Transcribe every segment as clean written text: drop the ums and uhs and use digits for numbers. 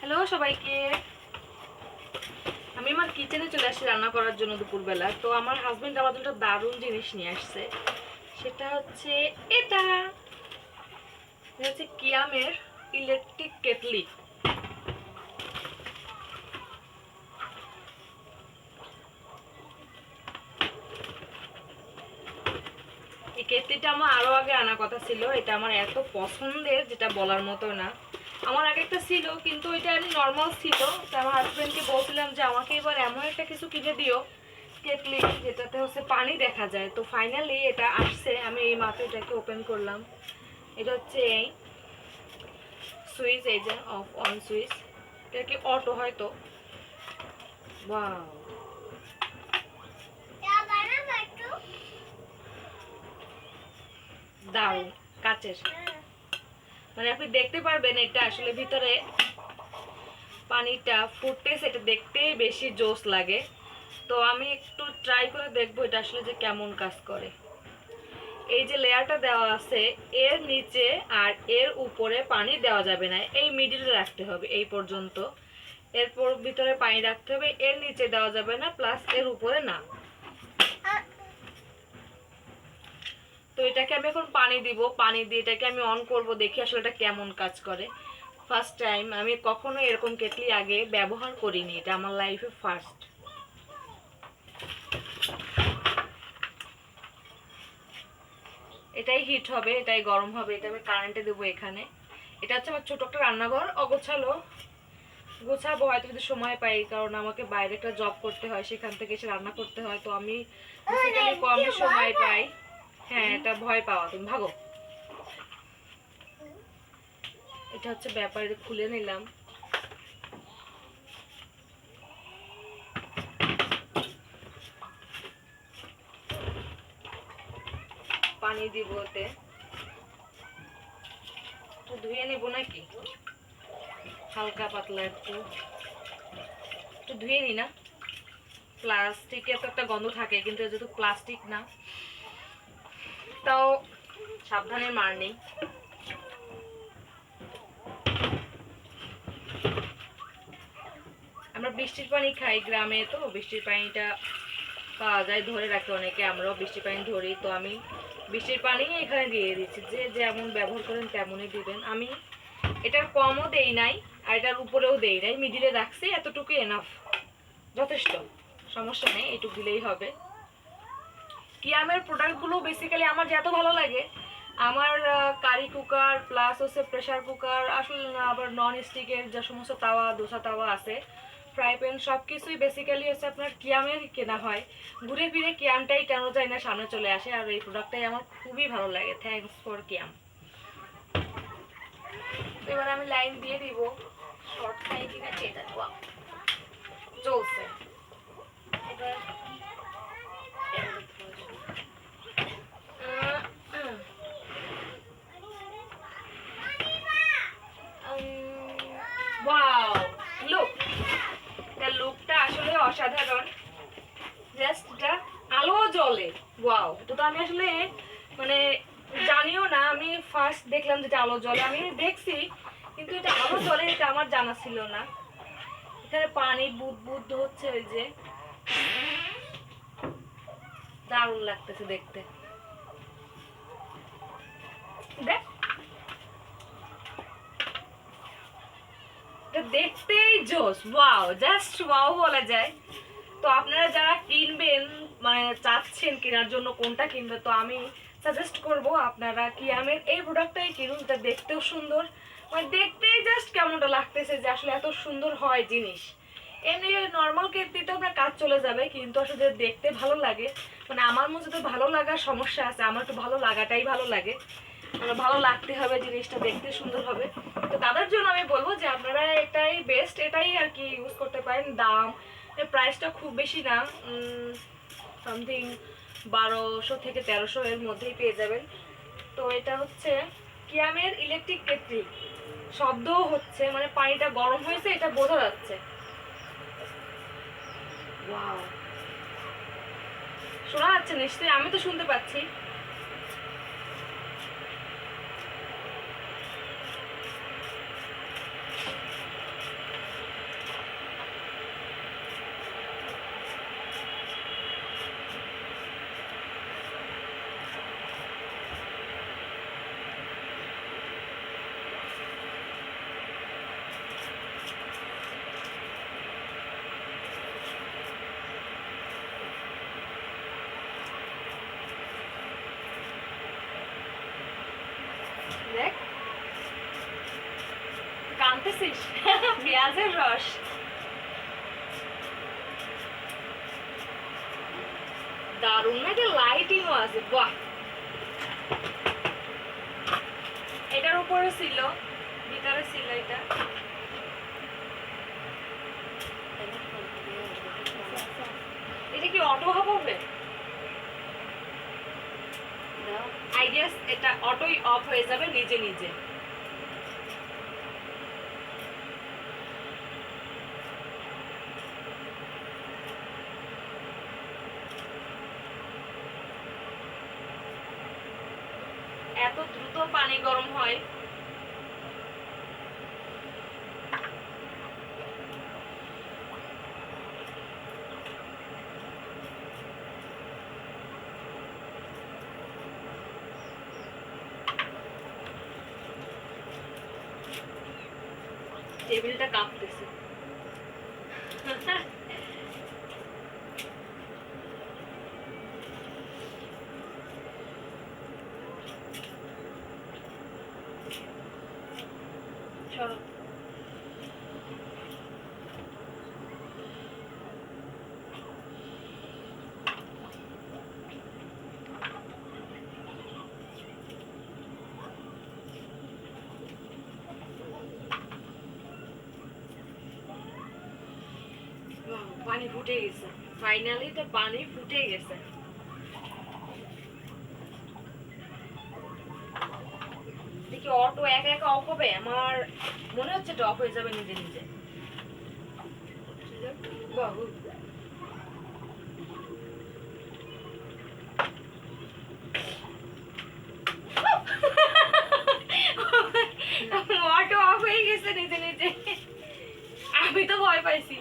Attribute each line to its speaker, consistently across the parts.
Speaker 1: Hello সবাইকে। আমি আমার কিচেনে চলে আসছি রান্না করার জন্য দুপুরবেলা। তো আমার হাজবেন্ড আমার জন্য দারুণ জিনিস নিয়ে আসছে। সেটা হচ্ছে এটা হচ্ছে কিয়ামের ইলেকট্রিক কেটলি। এই কেটলিটা আমার আরো আগে আনার কথা ছিল। এটা আমার এত পছন্দের যেটা বলার মতো না। আমার আগে একটা ছিল কিন্তু এটা এমনি নর্মাল ছিল। তো আমার হাজবেন্ডকে বলছিলাম যে আমাকে এবার এমন একটা কিছু কিনে দিও কেটলি যেটাতে হচ্ছে পানি দেখা যায়। তো ফাইনালি এটা আসছে। আমি এই মাত্র এটাকে ওপেন করলাম। এটা হচ্ছে এই সুইচ, এই যে অফ অন সুইচ। এটা কি অটো হয়তো। ওয়াও, দারুণ কাচের। মানে আপনি দেখতে পারবেন এটা আসলে ভিতরে পানিটা ফুটতেছে, এটা দেখতেই বেশি জোস লাগে। তো আমি একটু ট্রাই করে দেখবো এটা আসলে যে কেমন কাজ করে। এই যে লেয়ারটা দেওয়া আছে এর নিচে আর এর উপরে পানি দেওয়া যাবে না, এই মিডিলে রাখতে হবে এই পর্যন্ত। এরপর ভিতরে পানি রাখতে হবে, এর নিচে দেওয়া যাবে না, প্লাস এর উপরে না। তো এটাকে আমি এখন পানি দিব, পানি দিয়ে এটাকে আমি অন করব, দেখি আসলে এটা কেমন কাজ করে। ফার্স্ট টাইম, আমি কখনো এরকম কেটলি আগে ব্যবহার করিনি, এটা আমার লাইফে ফার্স্ট। এটাই হিট হবে, এটাই গরম হবে, এটা আমি কারেন্টে দেবো এখানে। এটা হচ্ছে আমার ছোট একটা রান্নাঘর, অগোছালো। গোছাবো হয়তো যদি সময় পাই, কারণ আমাকে বাইরে একটা জব করতে হয়, সেখান থেকে এসে রান্না করতে হয়। তো আমি কমই সময় পাই। হ্যাঁ, এটা ভয় পাওয়া, তুমি ভাগো। এটা হচ্ছে ব্যাপারে খুলে নিলাম। পানি দিব ওতে, একটু ধুয়ে নেবো নাকি, হালকা পাতলা একটু একটু ধুয়ে নি না। প্লাস্টিকে তো একটা গন্ধ থাকে, কিন্তু যেহেতু প্লাস্টিক না, তাও সাবধানে মার নেই। আমরা বৃষ্টির পানি খাই গ্রামে, তো বৃষ্টির পানিটা পাওয়া যায়, ধরে রাখে অনেকে, আমরাও বৃষ্টির পানি ধরি। তো আমি বৃষ্টির পানি এখানে দিয়ে দিচ্ছি, যে যেমন ব্যবহার করেন তেমনই দিবেন। আমি এটার কমও দেই নাই আর এটার উপরেও দেই নাই, মিডিলে রাখছি, এতটুকুই এনাফ, যথেষ্ট, সমস্যা নেই, এইটুকু দিলেই হবে। কিয়ামের প্রোডাক্টগুলো বেসিক্যালি আমার যে এত ভালো লাগে, আমার কারি কুকার প্লাস হচ্ছে প্রেশার কুকার, আসলে আবার নন স্টিকের যে সমস্ত তাওয়া, দোসা তাওয়া আছে, ফ্রাই প্যান, সব কিছুই বেসিক্যালি হচ্ছে আপনার কিয়ামের কেনা হয়। ঘুরে ফিরে কিয়ামটাই কেন যায় না সামনে চলে আসে, আর এই প্রোডাক্টটাই আমার খুবই ভালো লাগে। থ্যাঙ্কস ফর কিয়াম। এবার আমি লাইন দিয়ে দিব, শর্ট খাই কিনা এটা চলছে। এবার ওয়াও, লুক, এটা লুকটা আসলে অসাধারণ। জাস্ট এটা আলো জ্বলে, ওয়াও। এটা তো আমি আসলে মানে জানিও না, আমি ফার্স্ট দেখলাম যেটা আলো জ্বলে। আমি দেখছি কিন্তু এটা আলো জ্বলে এটা আমার জানা ছিল না। এখানে পানি বুদ বুদ হচ্ছে, ওই যে দারুণ লাগতেছে দেখতে। দেখ, এটা দেখতেই জোস, ওয়াও, জাস্ট ওয়াও বলা যায়। তো আপনারা যারা কিনবেন, মানে চাচ্ছেন কেনার জন্য কোনটা কিনবে, তো আমি সাজেস্ট করব আপনারা কিয়ামের এই প্রোডাক্টটাই কিনুন। এটা দেখতেও সুন্দর, মানে দেখতেই জাস্ট কেমনটা লাগতেছে যে আসলে এত সুন্দর হয় জিনিস। এমনি নর্মাল কেটলিতে আপনার কাজ চলে যাবে, কিন্তু আসলে দেখতে ভালো লাগে, মানে আমার মধ্যে তো ভালো লাগার সমস্যা আছে, আমার একটু ভালো লাগাটাই ভালো লাগে, মানে ভালো লাগতে হবে, জিনিসটা দেখতে সুন্দর হবে। তো তাদের জন্য আমি বলবো যে আপনারা এটাই বেস্ট, এটাই আর কি ইউজ করতে পারেন। দাম, এর প্রাইসটা খুব বেশি না, সামথিং 1200 থেকে 1300 এর মধ্যেই পেয়ে যাবেন। তো এটা হচ্ছে কিয়ামের ইলেকট্রিক কেটলি। শব্দও হচ্ছে, মানে পানিটা গরম হয়েছে এটা বোঝা যাচ্ছে। ওয়াও, শোনা যাচ্ছে নিশ্চয়ই, আমি তো শুনতে পাচ্ছি। জিনিস পেঁয়াজের রস। দারুণ নাকি, লাইটিংও আছে, বাহ। এটার উপরে ছিল, ভিতরে ছিল এটা। এটা কি অটো হবে? আই গেস এটা অটোই অফ হয়ে যাবে নিজে নিজে। এত দ্রুত পানি গরম হয়। টেবিলটা কাঁপতেছে। চলো পানি ফুটে গেছে, ফাইনালি তো পানি ফুটে গেছে। দেখি অটো একা একা অফ হবে, আমার মনে হচ্ছে এটা অফ হয়ে যাবে নিজে নিজে। বাহু অটো অফ হয়ে গেছে নিজে নিজে, আমি তো ভয় পাইছি।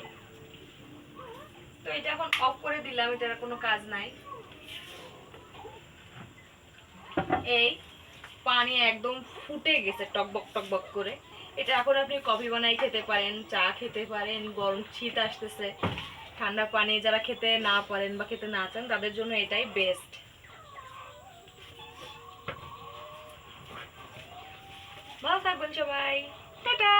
Speaker 1: তো এটা এখন অফ করে দিলাম, এটার কোনো কাজ নাই। এই পানি একদম ফুটে গেছে টকবক টকবক করে। এটা এখন আপনি কফি বানাই খেতে পারেন, চা খেতে পারেন, গরম শীত আসতেছে, ঠান্ডা পানি যারা খেতে না পারেন বা খেতে না চান তাদের জন্য এটাই বেস্ট। ভালো থাকবেন সবাই, টাটা।